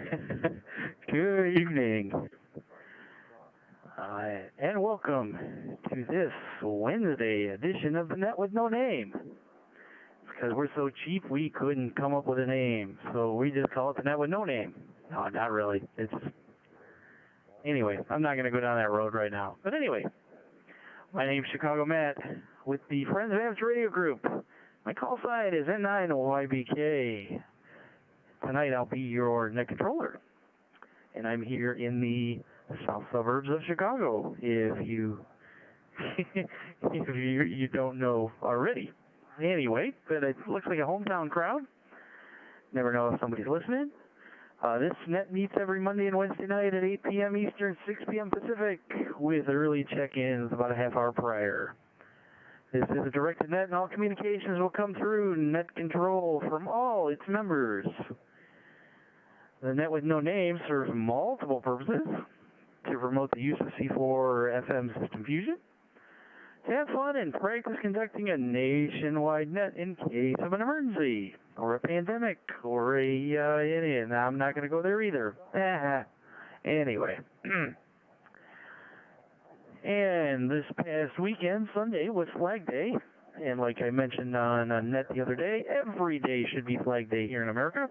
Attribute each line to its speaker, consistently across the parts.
Speaker 1: Good evening, and welcome to this Wednesday edition of the Net with No Name. Because we're so cheap, we couldn't come up with a name, so we just call it the Net with No Name. No, not really. Anyway, I'm not going to go down that road right now. But anyway, my name's Chicago Matt with the Friends of Amateur Radio Group. My call sign is N9YBK. Tonight I'll be your net controller, and I'm here in the south suburbs of Chicago, if you you don't know already. Anyway, but it looks like a hometown crowd. Never know if somebody's listening. This net meets every Monday and Wednesday night at 8 p.m. Eastern, 6 p.m. Pacific, with early check-ins about a half hour prior. This is a directed net, and all communications will come through net control from all its members. The Net with No Name serves multiple purposes: to promote the use of C4 FM system fusion, to have fun and practice conducting a nationwide net in case of an emergency, or a pandemic, or and I'm not going to go there either. Anyway. And this past weekend, Sunday, was Flag Day, and like I mentioned on net the other day, every day should be Flag Day here in America.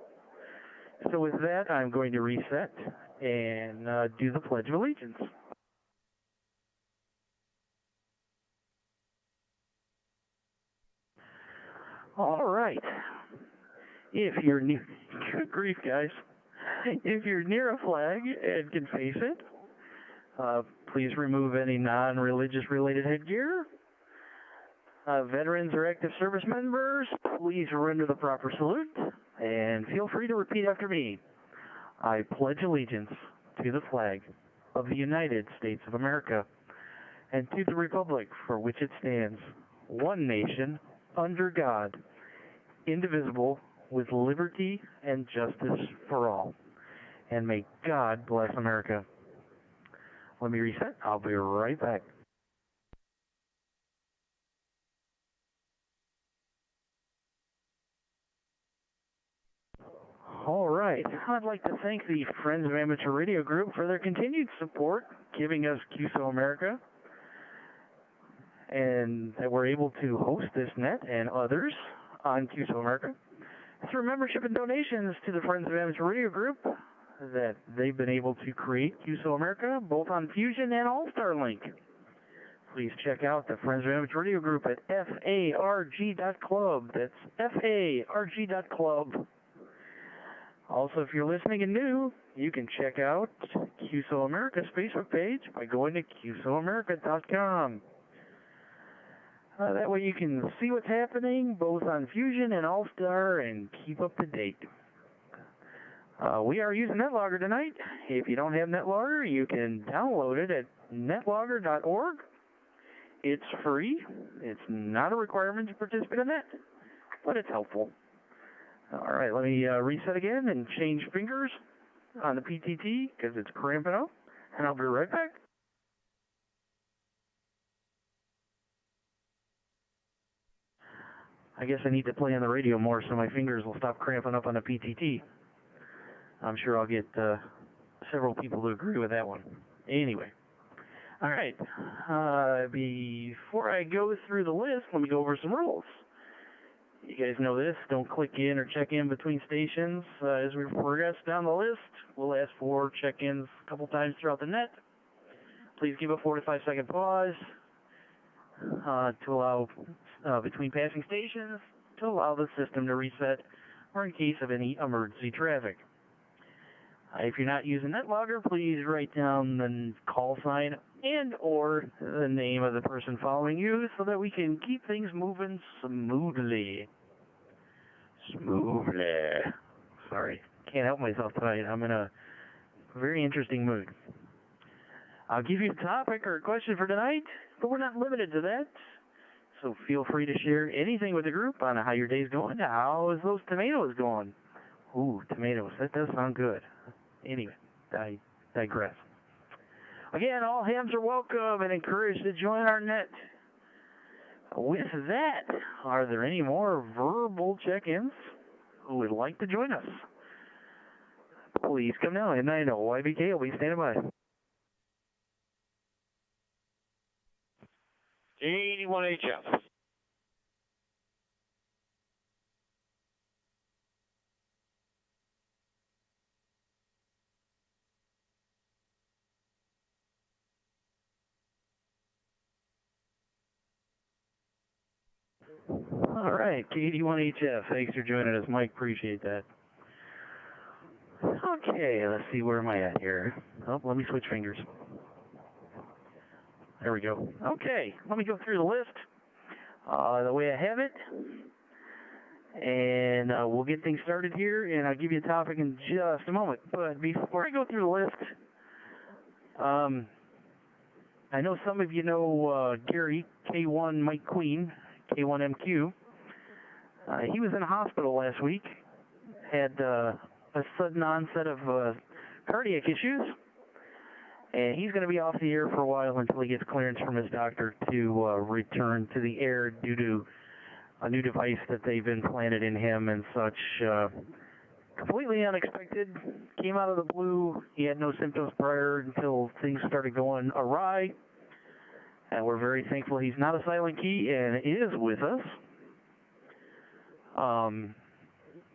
Speaker 1: So with that, I'm going to reset and do the Pledge of Allegiance. All right. If you're near, good grief, guys. If you're near a flag and can face it, please remove any non-religious related headgear. Veterans or active service members, please render the proper salute, and feel free to repeat after me. I pledge allegiance to the flag of the United States of America, and to the republic for which it stands, one nation, under God, indivisible, with liberty and justice for all. And may God bless America. Let me reset. I'll be right back. All right. I'd like to thank the Friends of Amateur Radio Group for their continued support, giving us QSO America, and that we're able to host this net and others on QSO America through membership and donations to the Friends of Amateur Radio Group that they've been able to create QSO America both on Fusion and All-Star Link. Please check out the Friends of Amateur Radio Group at farg.club. That's farg.club. Also, if you're listening and new, you can check out QSO America's Facebook page by going to QSOamerica.com. That way you can see what's happening both on Fusion and All-Star and keep up to date. We are using NetLogger tonight. If you don't have NetLogger, you can download it at netlogger.org. It's free. It's not a requirement to participate in that, but it's helpful. All right, let me reset again and change fingers on the PTT because it's cramping up, and I'll be right back. I guess I need to play on the radio more so my fingers will stop cramping up on the PTT. I'm sure I'll get several people to agree with that one. Anyway. All right. Before I go through the list, let me go over some rules. You guys know this. Don't click in or check in between stations. As we progress down the list, we'll ask for check-ins a couple times throughout the net. Please give a 4 to 5 second pause to allow between passing stations to allow the system to reset or in case of any emergency traffic. If you're not using NetLogger, please write down the call sign and or the name of the person following you so that we can keep things moving smoothly. Sorry, can't help myself tonight. I'm in a very interesting mood. I'll give you a topic or a question for tonight, but we're not limited to that. So feel free to share anything with the group on how your day's going. How is those tomatoes going? Ooh, tomatoes. That does sound good. Anyway, I digress. Again, all hands are welcome and encouraged to join our net. With that, are there any more verbal check-ins who would like to join us? Please come now, and I know YBK will be standing by.
Speaker 2: 81HF.
Speaker 1: All right, K81HF, thanks for joining us, Mike. Appreciate that. Okay, let's see, where am I at here? Oh, let me switch fingers. There we go. Okay, let me go through the list the way I have it, and we'll get things started here, and I'll give you a topic in just a moment. But before I go through the list, I know some of you know Gary, K1 Mike Queen, K1MQ. He was in a hospital last week, had a sudden onset of cardiac issues, and he's going to be off the air for a while until he gets clearance from his doctor to return to the air due to a new device that they've implanted in him and such. Completely unexpected, came out of the blue. He had no symptoms prior until things started going awry, and we're very thankful he's not a silent key and is with us.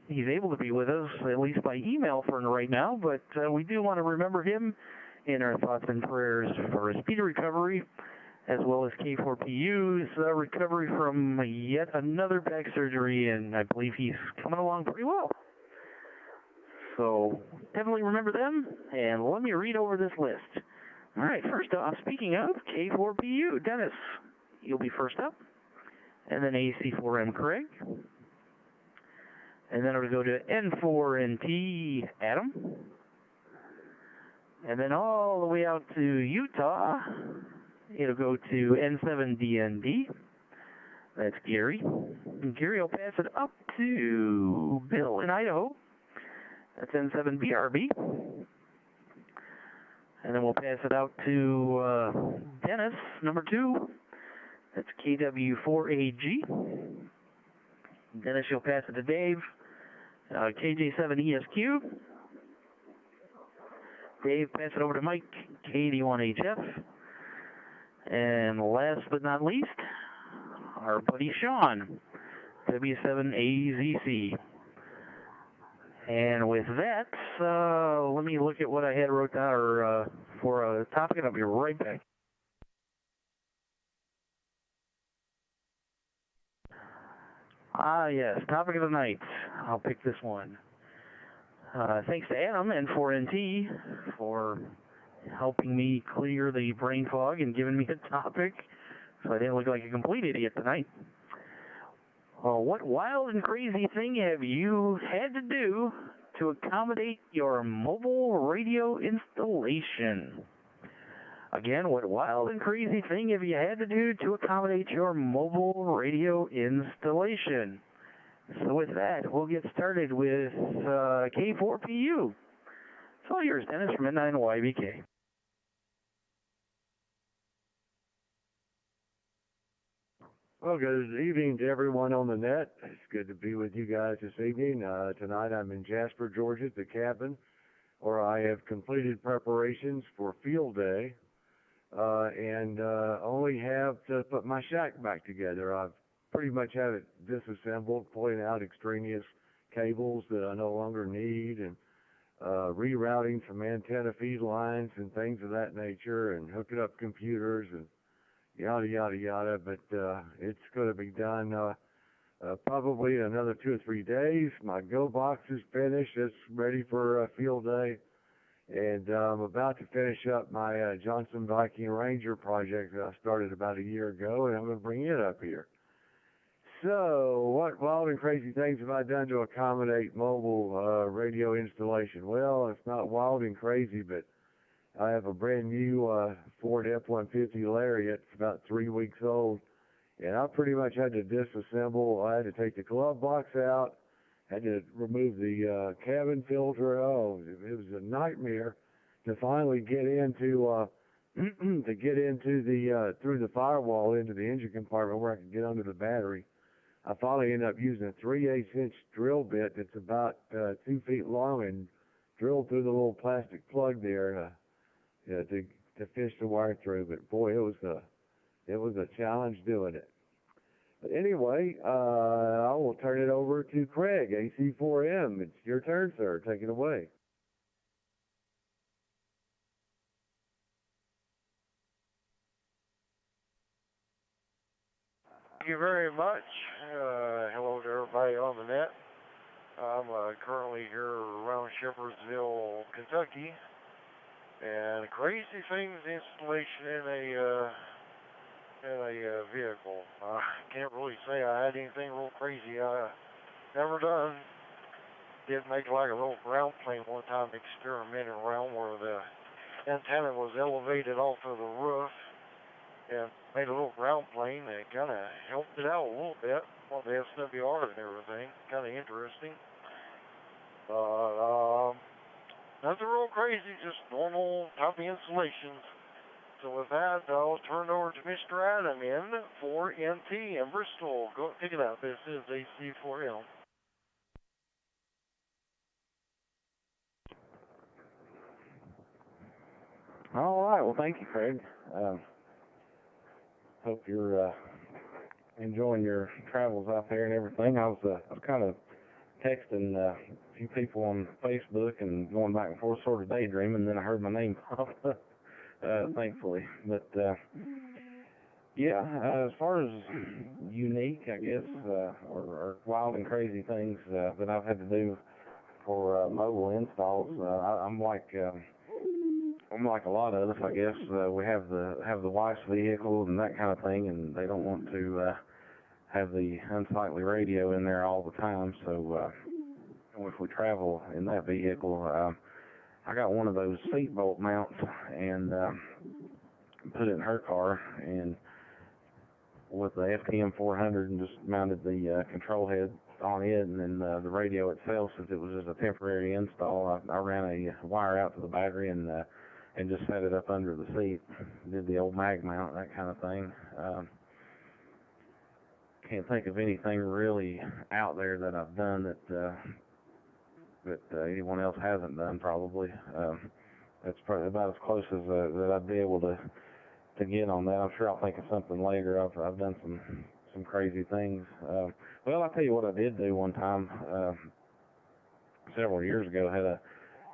Speaker 1: He's able to be with us, at least by email for right now, but we do want to remember him in our thoughts and prayers for his speedy recovery, as well as K4PU's recovery from yet another back surgery, and I believe he's coming along pretty well. So definitely remember them, and let me read over this list. All right, first off, speaking of K4PU, Dennis, you'll be first up, and then AC4M Craig, and then it'll go to N4NT Adam, and then all the way out to Utah, it'll go to N7DND. That's Gary. And Gary will pass it up to Bill in Idaho. That's N7BRB. And then we'll pass it out to Dennis, number 2. That's KW4AG. Dennis, you'll pass it to Dave. KJ7ESQ. Dave, pass it over to Mike, K81HF. And last but not least, our buddy Sean, W7AZC. And with that, let me look at what I had wrote down for a topic, and I'll be right back. Ah, yes, topic of the night. I'll pick this one. Thanks to Adam and 4NT for helping me clear the brain fog and giving me a topic, so I didn't look like a complete idiot tonight. What wild and crazy thing have you had to do to accommodate your mobile radio installation? Again, what wild and crazy thing have you had to do to accommodate your mobile radio installation? So with that, we'll get started with K4PU. It's all yours, Dennis, from N9YBK.
Speaker 3: Well, good evening to everyone on the net. It's good to be with you guys this evening. Tonight I'm in Jasper, Georgia at the cabin, where I have completed preparations for field day and only have to put my shack back together. I've pretty much have it disassembled, pulling out extraneous cables that I no longer need, and rerouting some antenna feed lines and things of that nature, and hooking up computers and yada, yada, yada, but it's going to be done probably in another 2 or 3 days. My Go box is finished. It's ready for field day, and I'm about to finish up my Johnson Viking Ranger project that I started about a year ago, and I'm going to bring it up here. So, what wild and crazy things have I done to accommodate mobile radio installation? Well, it's not wild and crazy, but I have a brand new Ford F-150 Lariat. It's about 3 weeks old, and I pretty much had to disassemble. I had to take the glove box out, had to remove the cabin filter. Oh, it was a nightmare to finally get into to get into the through the firewall into the engine compartment where I could get under the battery. I finally ended up using a 3/8 inch drill bit that's about 2 feet long and drilled through the little plastic plug there to fish the wire through. But boy, it was a challenge doing it. But anyway, I will turn it over to Craig, AC4M. It's your turn, sir. Take it away.
Speaker 2: Thank you very much. Hello to everybody on the net. I'm currently here around Shepherdsville, Kentucky, and crazy things installation in a vehicle. I can't really say I had anything real crazy. Never done. Did make like a little ground plane one time, experimenting around where the antenna was elevated off of the roof and made a little ground plane, and it kind of helped it out a little bit on the SWR and everything. Kind of interesting. Nothing real crazy, just normal type of installations. So with that, I'll turn it over to Mr. Adam in 4NT in Bristol. Go pick it up. This is AC4L.
Speaker 1: All right. Well, thank you, Craig. Hope you're enjoying your travels out there and everything. I was kind of texting a few people on Facebook and going back and forth, sort of daydreaming, and then I heard my name pop up, thankfully. But yeah, as far as unique, I guess, or wild and crazy things that I've had to do for mobile installs, I'm like a lot of us, I guess. We have the wife's vehicle and that kind of thing, and they don't want to have the unsightly radio in there all the time. So if we travel in that vehicle, I got one of those seatbelt mounts and put it in her car, and with the FTM 400, and just mounted the control head on it, and then the radio itself, since it was just a temporary install, I ran a wire out to the battery and just set it up under the seat. Did the old mag mount, that kind of thing. Can't think of anything really out there that I've done that anyone else hasn't done, probably. That's probably about as close as that I'd be able to get on that. I'm sure I'll think of something later. I've done some crazy things. Well, I'll tell you what I did do one time, several years ago.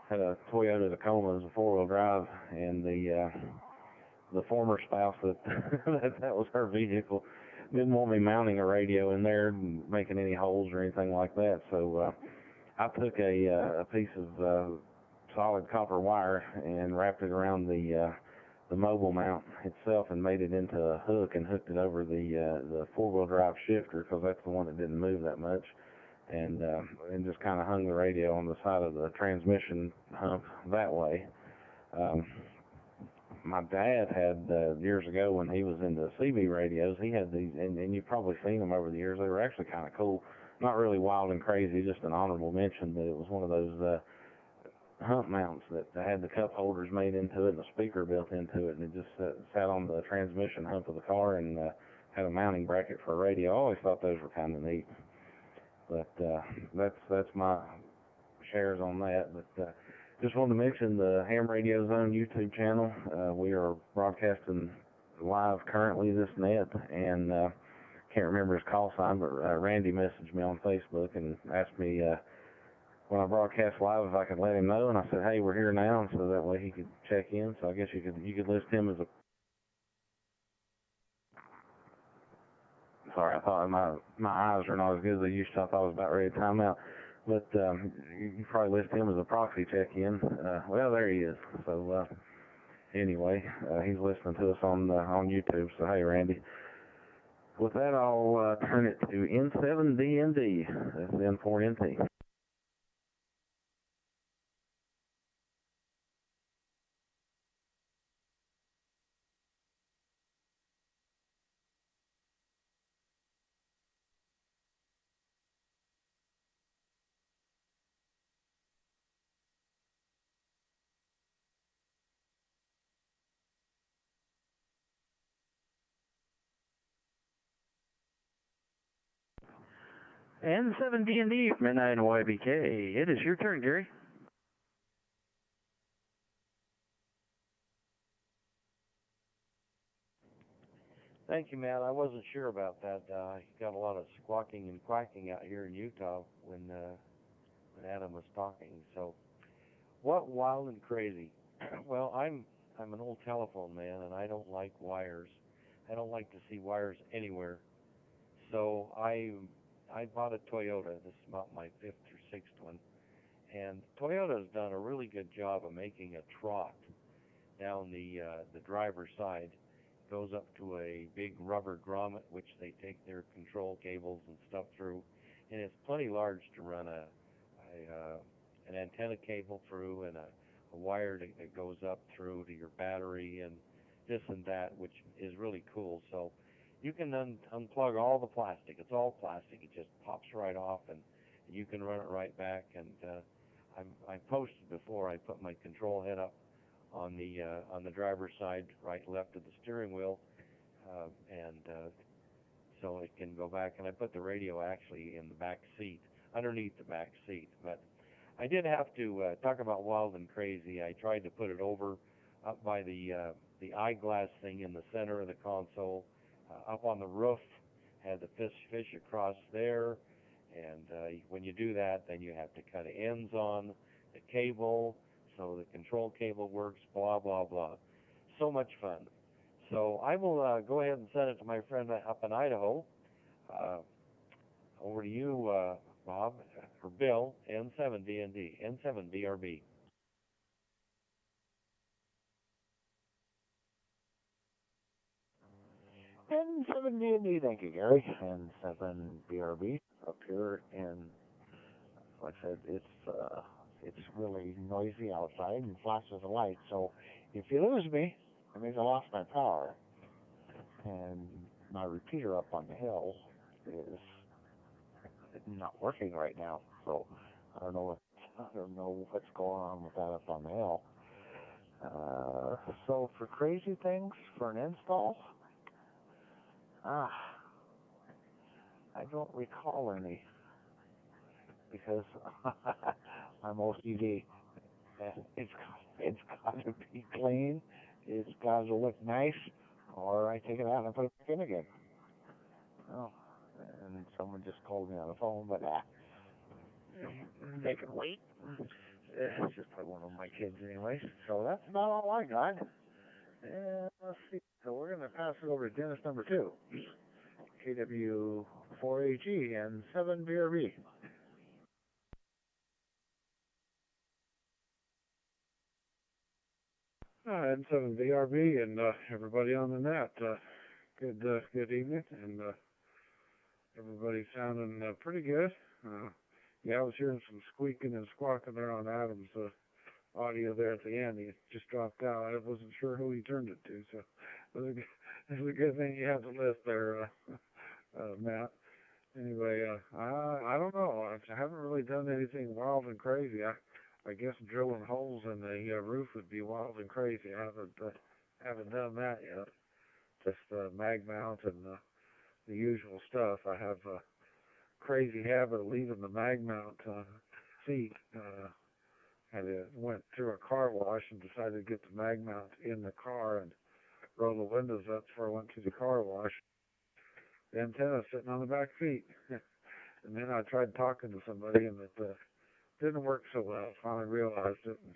Speaker 1: Had a Toyota Tacoma as a four-wheel drive, and the former spouse that was her vehicle didn't want me mounting a radio in there and making any holes or anything like that. So I took a piece of solid copper wire and wrapped it around the mobile mount itself and made it into a hook and hooked it over the four-wheel drive shifter, because that's the one that didn't move that much. And just kind of hung the radio on the side of the transmission hump that way. My dad had, years ago when he was into CB radios, he had these, and you've probably seen them over the years. They were actually kind of cool. Not really wild and crazy, just an honorable mention, but it was one of those hump mounts that had the cup holders made into it and a speaker built into it, and it just sat on the transmission hump of the car and had a mounting bracket for a radio. I always thought those were kind of neat. But that's my shares on that. But just wanted to mention the Ham Radio Zone YouTube channel. We are broadcasting live currently this net, and can't remember his call sign, but Randy messaged me on Facebook and asked me when I broadcast live if I could let him know, and I said, hey, we're here now, and so that way he could check in. So I guess you could list him as a... Sorry, I thought my eyes are not as good as they used to. I thought I was about ready to time out. But you probably list him as a proxy check-in. Well, there he is. So anyway, he's listening to us on YouTube. So hey, Randy. With that, I'll turn it to N7DND. That's N4NT. N7DND, Midnight YBK. It is your turn, Gary.
Speaker 3: Thank you, Matt. I wasn't sure about that. You got a lot of squawking and quacking out here in Utah when Adam was talking. So, what wild and crazy? Well, I'm an old telephone man, and I don't like wires. I don't like to see wires anywhere. So I bought a Toyota. This is about my fifth or sixth one, and Toyota's done a really good job of making a trot down the driver's side. Goes up to a big rubber grommet, which they take their control cables and stuff through, and it's plenty large to run an antenna cable through and a wire that goes up through to your battery and this and that, which is really cool. So you can unplug all the plastic. It's all plastic. It just pops right off, and you can run it right back. And I posted before. I put my control head up on the driver's side, right and left of the steering wheel, and so it can go back. And I put the radio actually in the back seat, underneath the back seat. But I did have to talk about wild and crazy. I tried to put it over up by the eyeglass thing in the center of the console, up on the roof. Had the fish across there, and when you do that, then you have to cut ends on the cable so the control cable works. Blah blah blah. So much fun. So I will go ahead and send it to my friend up in Idaho. Uh, Over to you, Bob, or Bill, N7DND, N7BRB.
Speaker 4: N7DND, thank you, Gary. N7BRB up here in, like I said, it's really noisy outside and flashes of light. So if you lose me, that means I lost my power. And my repeater up on the hill is not working right now. So I don't know what's going on with that up on the hill. So for crazy things for an install, I don't recall any because I'm OCD. It's it's got to be clean. It's got to look nice, or I take it out and put it back in again. Oh, and someone just called me on the phone, but they can wait. It's just like one of my kids, anyways. So that's about all I got. And let's see. So we're going to pass it over to Dennis number 2, KW4AG and 7BRB.
Speaker 3: N7BRB and everybody on the net. Good evening, and everybody sounding pretty good. Yeah, I was hearing some squeaking and squawking there on Adam's audio there at the end. He just dropped out. I wasn't sure who he turned it to, so it's a good thing you have the list there, Matt. Anyway, I don't know. I haven't really done anything wild and crazy. I guess drilling holes in the roof would be wild and crazy. I haven't done that yet. Just mag mount and the usual stuff. I have a crazy habit of leaving the mag mount seat. Went through a car wash and decided to get the mag mount in the car and roll the windows up before I went to the car wash. The antenna sitting on the back seat. And then I tried talking to somebody, and it didn't work so well. Finally realized it and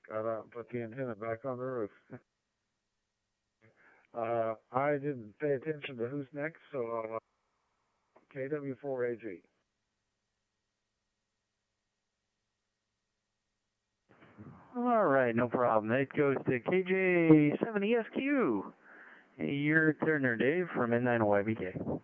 Speaker 3: got out and put the antenna back on the roof. I didn't pay attention to who's next, so I'll KW4AG.
Speaker 1: All right, no problem. That goes to KJ70SQ. Your turn there, Dave, from N9YBK.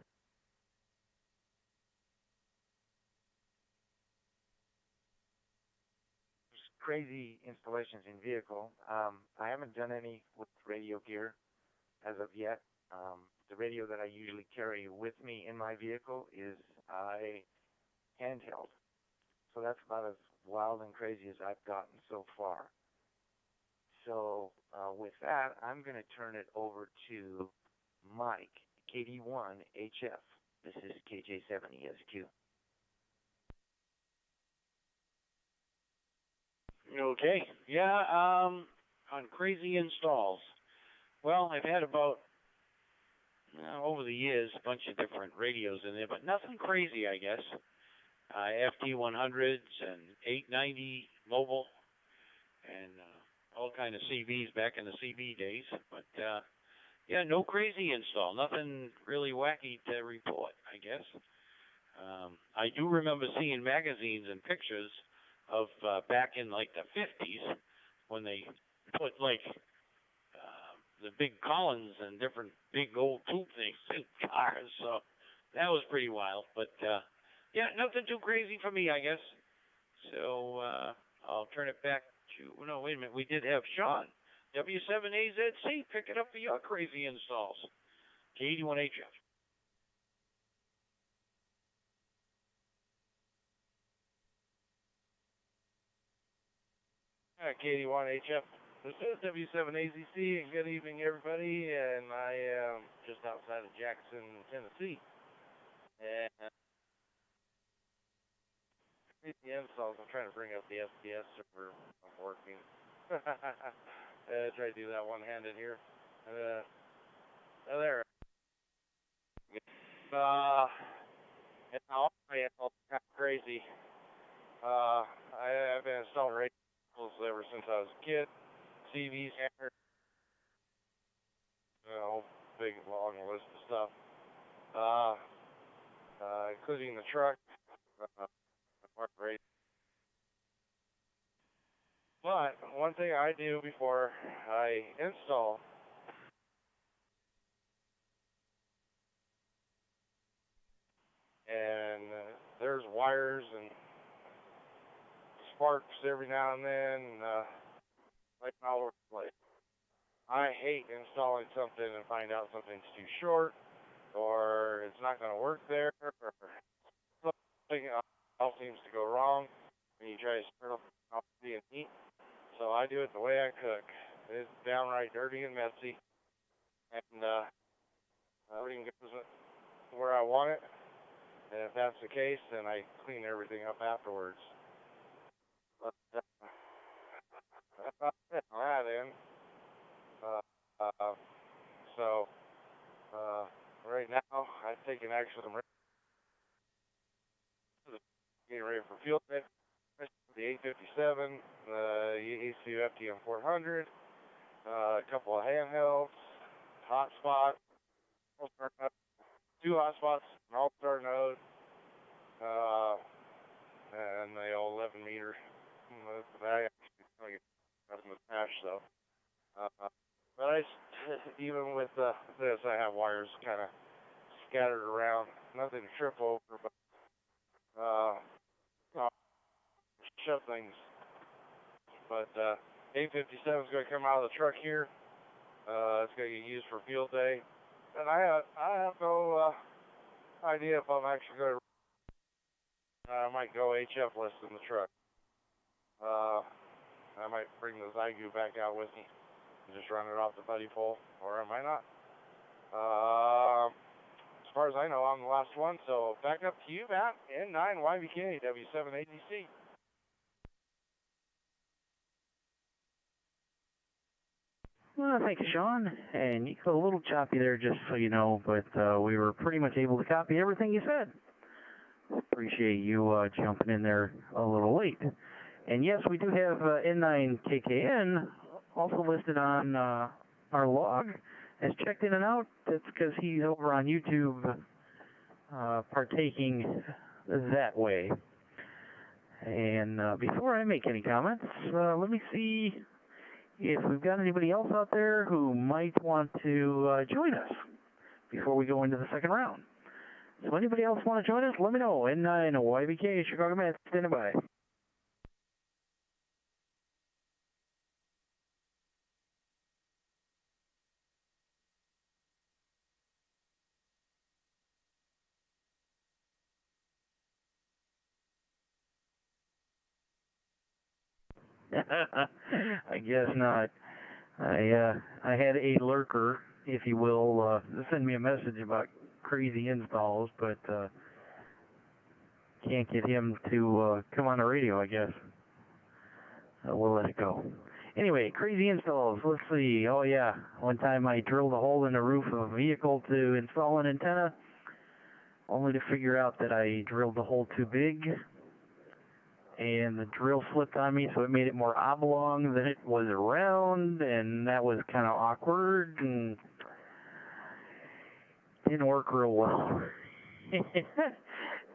Speaker 4: Crazy installations in vehicle. I haven't done any with radio gear as of yet. The radio that I usually carry with me in my vehicle is a handheld. So that's about as wild and crazy as I've gotten so far. So with that, I'm going to turn it over to Mike, KD1HF. This is KJ70SQ.
Speaker 2: Okay. Yeah, on crazy installs. Well, I've had about
Speaker 5: over the years, a bunch of different radios in there, but nothing crazy, I guess. FT100s and 890 mobile and all kind of CVs back in the CV days. But yeah, no crazy install, nothing really wacky to report, I guess. I do remember seeing magazines and pictures of back in like the 50s when they put like the big Collins and different big old tube things in cars. So that was pretty wild. But yeah, nothing too crazy for me, I guess. So I'll turn it back to, no, wait a minute. We did have Sean, W7AZC, pick it up for your crazy installs. K81HF.
Speaker 6: K81HF. This is W7AZC, and good evening, everybody. And I am just outside of Jackson, Tennessee. And the installs, I'm trying to bring up the SPS server. I'm working. Try to do that one-handed here. Oh, there. And now it's all kind of crazy. I've been installing radios ever since I was a kid. CVs, hammers, a whole big long list of stuff, including the truck, But one thing I do before I install and there's wires and sparks every now and then, like all over the place. I hate installing something and find out something's too short, or it's not going to work there, or something else seems to go wrong when you try to start off being heat. So I do it the way I cook. It's downright dirty and messy, and everything goes where I want it. And if that's the case, then I clean everything up afterwards. But that's about it on that end. So right now, I've taken actually getting ready for field day. The 857, the ECU FTM 400, a couple of handhelds, hotspot, two hotspots, an all-star node, and the old 11 meter. I actually got in the patch though. But even with this, I have wires kind of scattered around. Nothing to trip over, but shove things. But 857 is going to come out of the truck here. It's going to get used for field day. And I have no idea if I'm actually going to. I might go HF list in the truck. I might bring the Zygu back out with me and just run it off the buddy pole, or I might not. As far as I know, I'm the last one, so back up to you, Matt. N9 YBK W7ADC.
Speaker 1: Well, thanks, Sean. And you got a little choppy there, just so you know, but we were pretty much able to copy everything you said. Appreciate you jumping in there a little late. And yes, we do have N9KKN also listed on our log as checked in and out. That's because he's over on YouTube partaking that way. And before I make any comments, let me see if we've got anybody else out there who might want to join us before we go into the second round. So anybody else want to join us, let me know. N9 YBK, Chicago Med, standing by. I guess not. I had a lurker, if you will, send me a message about crazy installs, but can't get him to come on the radio, I guess. We'll let it go. Anyway, crazy installs. Let's see. Oh yeah, one time I drilled a hole in the roof of a vehicle to install an antenna, only to figure out that I drilled the hole too big, and the drill slipped on me, so it made it more oblong than it was round, and that was kind of awkward, and didn't work real well.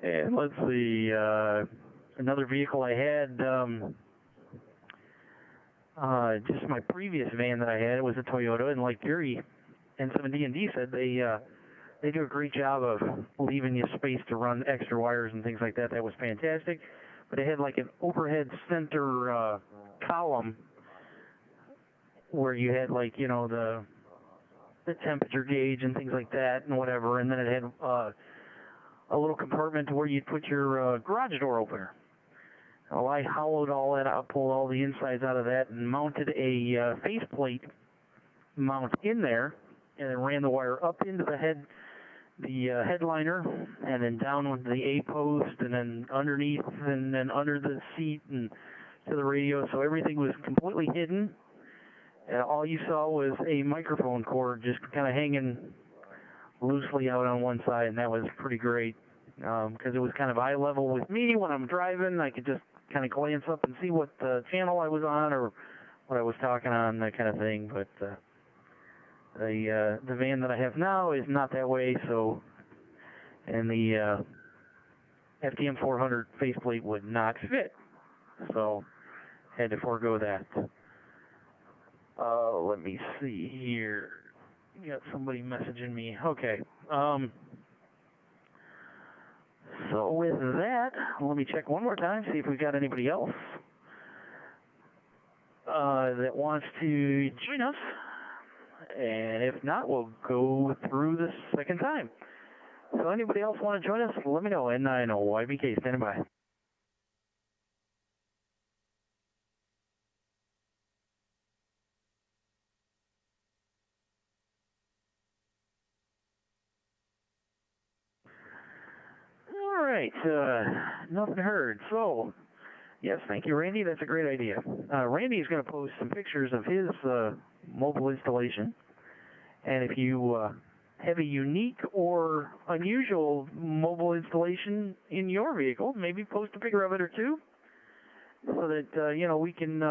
Speaker 1: And let's see, another vehicle I had, just my previous van that I had, it was a Toyota, and like Gary and some of D&D said, they do a great job of leaving you space to run extra wires and things like that. That was fantastic. But it had like an overhead center column where you had like, you know, the temperature gauge and things like that and whatever, and then it had a little compartment where you'd put your garage door opener. Well, I hollowed all that out, pulled all the insides out of that, and mounted a faceplate mount in there, and then ran the wire up into the headliner, and then down with the A post, and then underneath, and then under the seat, and to the radio, so everything was completely hidden. And all you saw was a microphone cord just kind of hanging loosely out on one side, and that was pretty great, because it was kind of eye level with me when I'm driving. I could just kind of glance up and see what channel I was on or what I was talking on, that kind of thing. But the van that I have now is not that way, so, and the FDM 400 faceplate would not fit, so had to forego that. Let me see here. Got somebody messaging me. Okay. So with that, let me check one more time, see if we've got anybody else that wants to join us. And if not, we'll go through the second time. So anybody else want to join us, let me know. N9 YBK, standing by. All right, nothing heard. So, yes, thank you, Randy. That's a great idea. Randy is going to post some pictures of his mobile installation. And if you have a unique or unusual mobile installation in your vehicle, maybe post a picture of it or two, so that you know, we can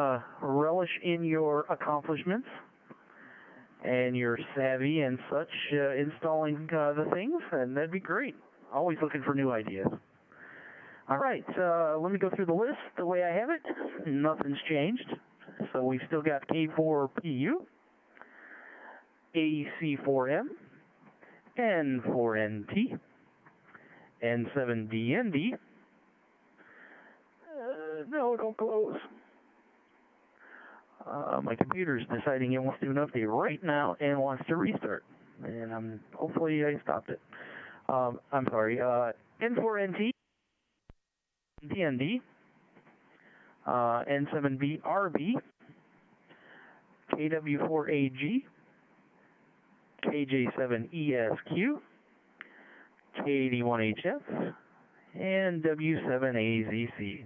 Speaker 1: relish in your accomplishments and your savvy and such installing the things, and that'd be great. Always looking for new ideas. All right, let me go through the list the way I have it. Nothing's changed. So we've still got K4PU, AC4M, N4NT, N7DND. No, don't close. My computer's deciding it wants to do an update right now and wants to restart. And hopefully I stopped it. I'm sorry, N4NT, DND, N7BRB, KW4AG, KJ7ESQ, K81HF, and W7AZC.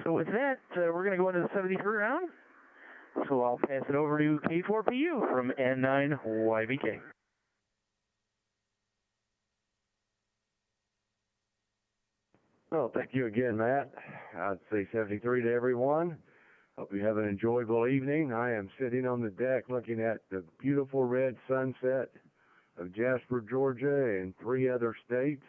Speaker 1: So with that, we're going to go into the 73 round. So I'll pass it over to K4PU from N9YBK.
Speaker 3: Well, thank you again, Matt. I'd say 73 to everyone. Hope you have an enjoyable evening. I am sitting on the deck looking at the beautiful red sunset of Jasper, Georgia, and 3 other states.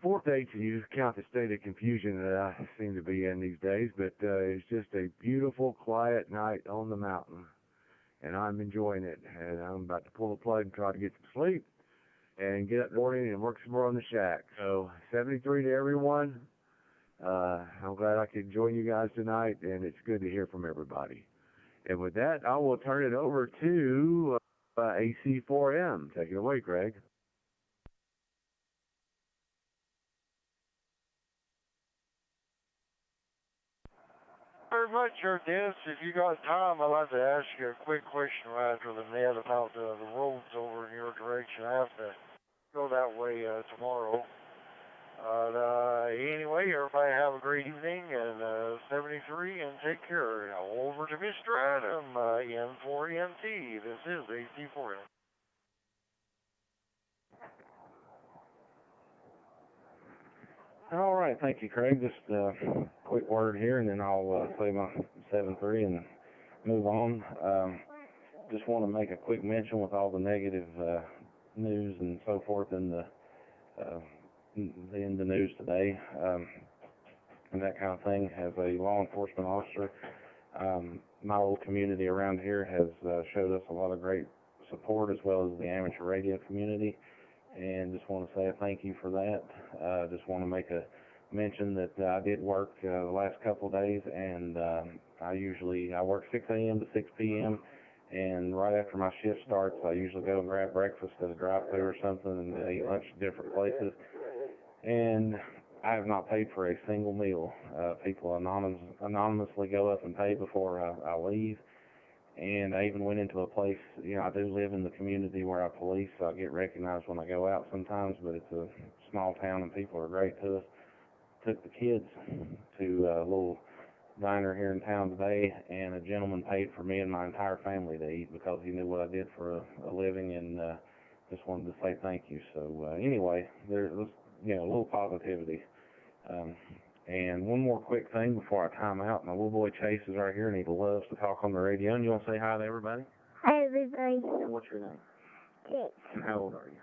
Speaker 3: 4 states, if you count the state of confusion that I seem to be in these days, but it's just a beautiful, quiet night on the mountain, and I'm enjoying it. And I'm about to pull the plug and try to get some sleep and get up in the morning and work some more on the shack. So 73 to everyone. I'm glad I could join you guys tonight, and it's good to hear from everybody. And with that, I will turn it over to AC4M. Take it away, Craig.
Speaker 2: Very much, sure, Dennis. If you got time, I'd like to ask you a quick question right after the net about the roads over in your direction. I have to go that way tomorrow. Anyway, everybody have a great evening, and 73, and take care. Now over to Mr. Adam, N4EMT. This is AC4.
Speaker 7: All right, thank you, Craig. Just a quick word here, and then I'll say my 7-3 and move on. Just want to make a quick mention with all the negative news and so forth in the news today, and that kind of thing. As a law enforcement officer, my little community around here has showed us a lot of great support, as well as the amateur radio community. And just want to say a thank you for that. Just want to make a mention that I did work the last couple of days, and I work 6 a.m. to 6 p.m. And right after my shift starts, I usually go and grab breakfast at a drive-thru or something and eat lunch at different places. And I have not paid for a single meal. People anonymously go up and pay before I leave. And I even went into a place, I do live in the community where I police, so I get recognized when I go out sometimes, but it's a small town and people are great to us. Took the kids to a little diner here in town today, and a gentleman paid for me and my entire family to eat because he knew what I did for a living, and just wanted to say thank you. So anyway, there's a little positivity. And one more quick thing before I time out. My little boy Chase is right here, and he loves to talk on the radio. And you want to say hi to everybody?
Speaker 8: Hi, everybody.
Speaker 7: And what's your name?
Speaker 8: Chase.
Speaker 7: And how old are you?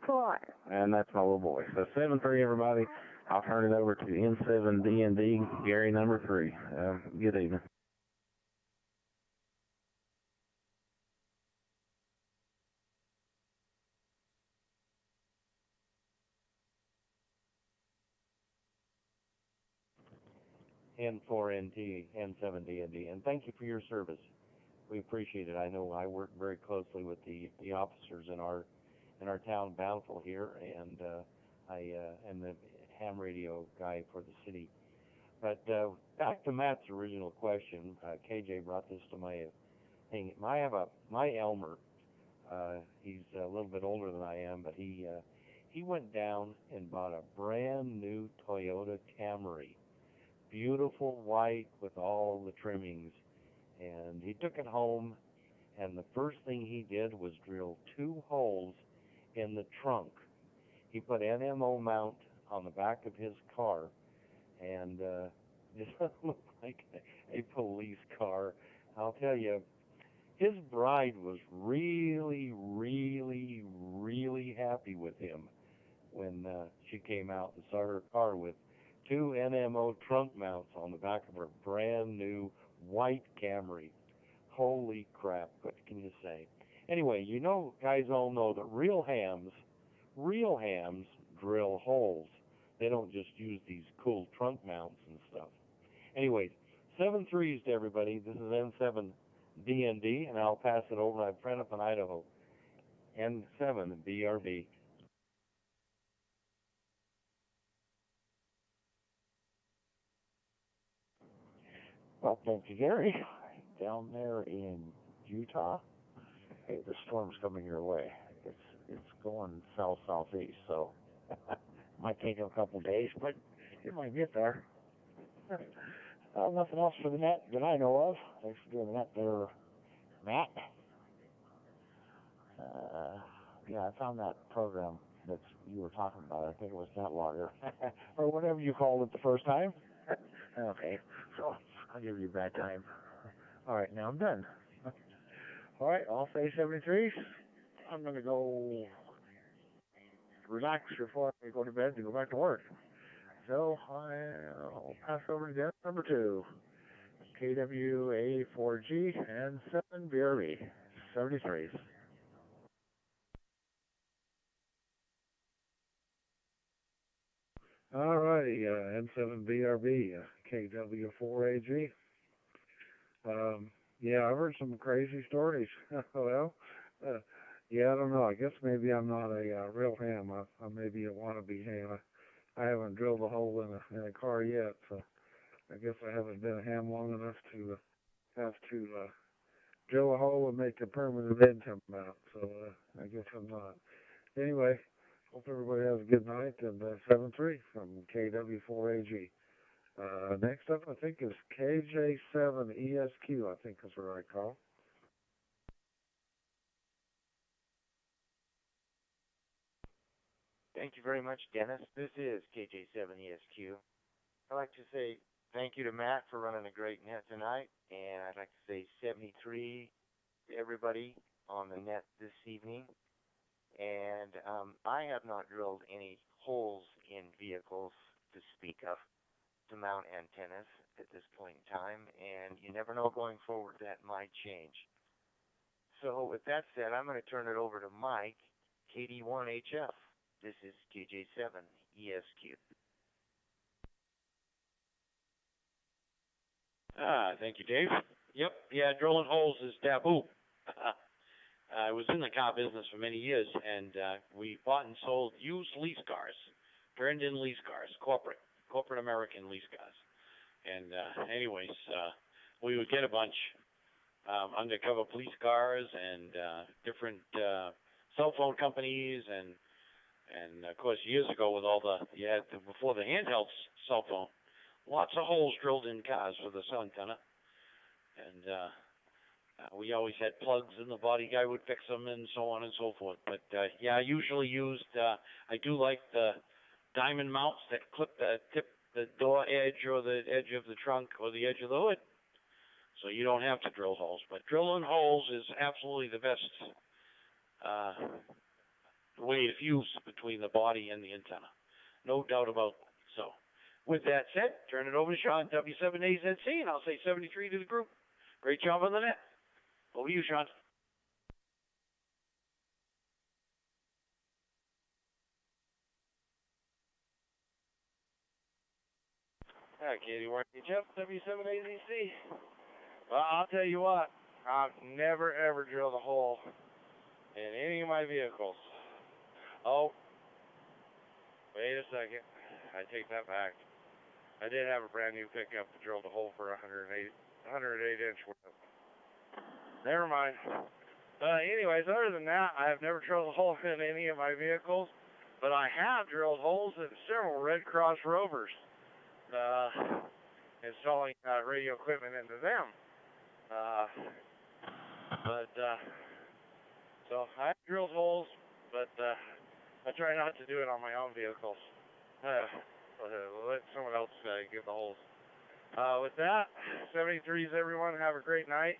Speaker 8: 4.
Speaker 7: And that's my little boy. So 7-3, everybody. I'll turn it over to N7DND, Gary number 3. Good evening.
Speaker 3: N4NT, N7DND, and thank you for your service. We appreciate it. I know I work very closely with the officers in our town, Bountiful here, and I am the ham radio guy for the city. But back to Matt's original question, KJ brought this to my thing. My Elmer. He's a little bit older than I am, but he went down and bought a brand new Toyota Camry. Beautiful white with all the trimmings, and he took it home, and the first thing he did was drill 2 holes in the trunk. He put NMO mount on the back of his car, and it looked like a police car. I'll tell you, his bride was really, really, really happy with him when she came out and saw her car with 2 NMO trunk mounts on the back of her brand new white Camry. Holy crap, what can you say? Anyway, guys all know that real hams drill holes. They don't just use these cool trunk mounts and stuff. Anyways, 7-3s to everybody. This is N7DND, and I'll pass it over to my friend up in Idaho, N7BRB.
Speaker 2: Well, thank you, Gary. Down there in Utah, hey, the storm's coming your way. It's going southeast, so might take a couple days, but it might get there. Nothing else for the net that I know of. Thanks for doing the net there, Matt. Yeah, I found that program that you were talking about. I think it was NetLogger, or whatever you called it the first time. Okay, so I'll give you a bad time. All right, now I'm done. All right, all say 73s. I'm going to go relax before I go to bed to go back to work. So I'll pass over to Dennis number 2, KWA4G and 7BRB, 73s.
Speaker 3: All righty, N7BRB, KW4AG. Yeah, I've heard some crazy stories. Well, yeah, I don't know. I guess maybe I'm not a real ham. I may be a wannabe ham. I haven't drilled a hole in a car yet, so I guess I haven't been a ham long enough to have to drill a hole and make a permanent end come out. So I guess I'm not. Anyway, Hope everybody has a good night, and 7-3 from KW4AG. Next up, I think, is KJ7ESQ, I think is the right call.
Speaker 4: Thank you very much, Dennis. This is KJ7ESQ. I'd like to say thank you to Matt for running a great net tonight, and I'd like to say 73 to everybody on the net this evening. And I have not drilled any holes in vehicles to speak of to mount antennas at this point in time, and you never know going forward, that might change. So with that said, I'm going to turn it over to Mike, KD1HF. This is KJ7ESQ.
Speaker 5: Thank you, Dave. Yep, yeah, drilling holes is taboo. I was in the car business for many years, and we bought and sold used lease cars, turned-in lease cars, corporate American lease cars. And anyways, we would get a bunch undercover police cars and different cell phone companies, and of course years ago with all before the handheld cell phone, lots of holes drilled in cars for the cell antenna, and we always had plugs, and the body guy would fix them, and so on and so forth. But yeah, I usually used. I do like the diamond mounts that tip the door edge or the edge of the trunk or the edge of the hood, so you don't have to drill holes. But drilling holes is absolutely the best way to fuse between the body and the antenna. No doubt about that. So, with that said, turn it over to Sean, W7AZC, and I'll say 73 to the group. Great job on the net. Over to you, Sean.
Speaker 6: Hi, KD1HF, W7AZC. Well, I'll tell you what, I've never ever drilled a hole in any of my vehicles. Oh, wait a second. I take that back. I did have a brand new pickup that drilled a hole for 108-inch width. Never mind. Anyways, other than that, I have never drilled a hole in any of my vehicles, but I have drilled holes in several Red Cross Rovers, installing radio equipment into them. So I have drilled holes, but I try not to do it on my own vehicles. Let someone else get the holes. With that, 73s everyone, have a great night.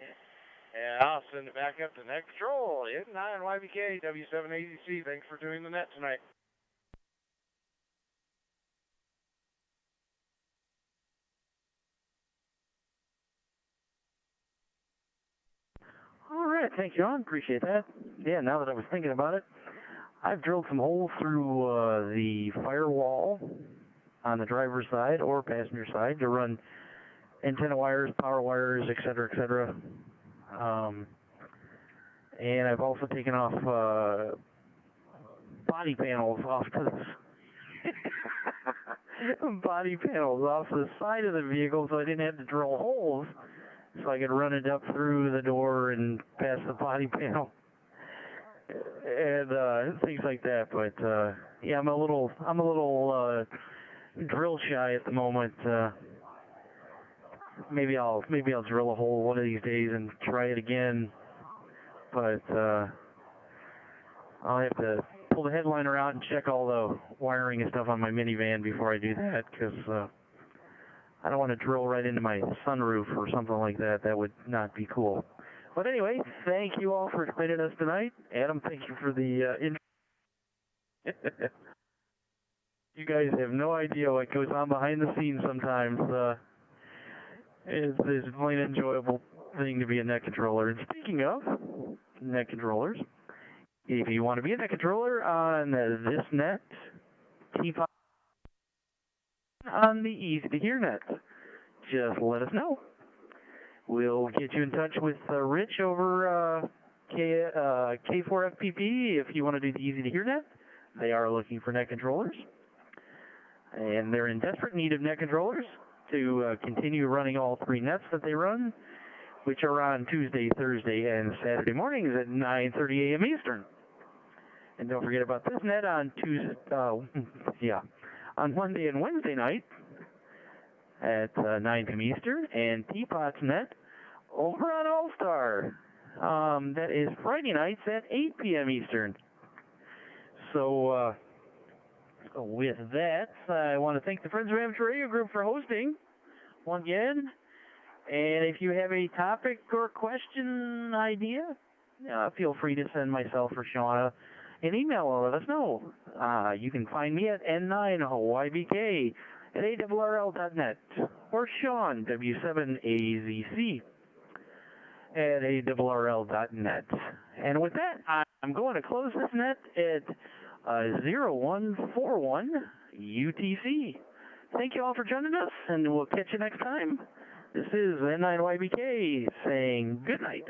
Speaker 6: And I'll send it back up to Net Control, N9 YBK, W7AZC. Thanks for doing the net tonight.
Speaker 1: All right, thank you, John. Appreciate that. Yeah, now that I was thinking about it, I've drilled some holes through the firewall on the driver's side or passenger side to run antenna wires, power wires, etc., etc. And I've also taken off body panels off to the body panels off the side of the vehicle, so I didn't have to drill holes, so I could run it up through the door and past the body panel and things like that. But yeah, I'm a little drill shy at the moment. Maybe I'll drill a hole one of these days and try it again. But I'll have to pull the headliner out and check all the wiring and stuff on my minivan before I do that, because I don't want to drill right into my sunroof or something like that. That would not be cool. But anyway, thank you all for joining us tonight. Adam, thank you for the You guys have no idea what goes on behind the scenes sometimes. It's a plain enjoyable thing to be a net controller. And speaking of net controllers, if you want to be a net controller on this net, T5 on the Easy to Hear net, just let us know. We'll get you in touch with Rich over K4FPP if you want to do the Easy to Hear net. They are looking for net controllers, and they're in desperate need of net controllers to continue running all three nets that they run, which are on Tuesday, Thursday, and Saturday mornings at 9:30 a.m. Eastern. And don't forget about this net on on Monday and Wednesday night at 9 p.m. Eastern, and Teapot's net over on All-Star. That is Friday nights at 8 p.m. Eastern. So, with that, I want to thank the Friends of Amateur Radio Group for hosting once again. And if you have a topic or question idea, feel free to send myself or Shauna an email and let us know. You can find me at N9YBK at ARRL.net or Sean, W7AZC, at ARRL.net. And with that, I'm going to close this net at 0141 UTC. Thank you all for joining us, and we'll catch you next time. This is N9YBK saying good night.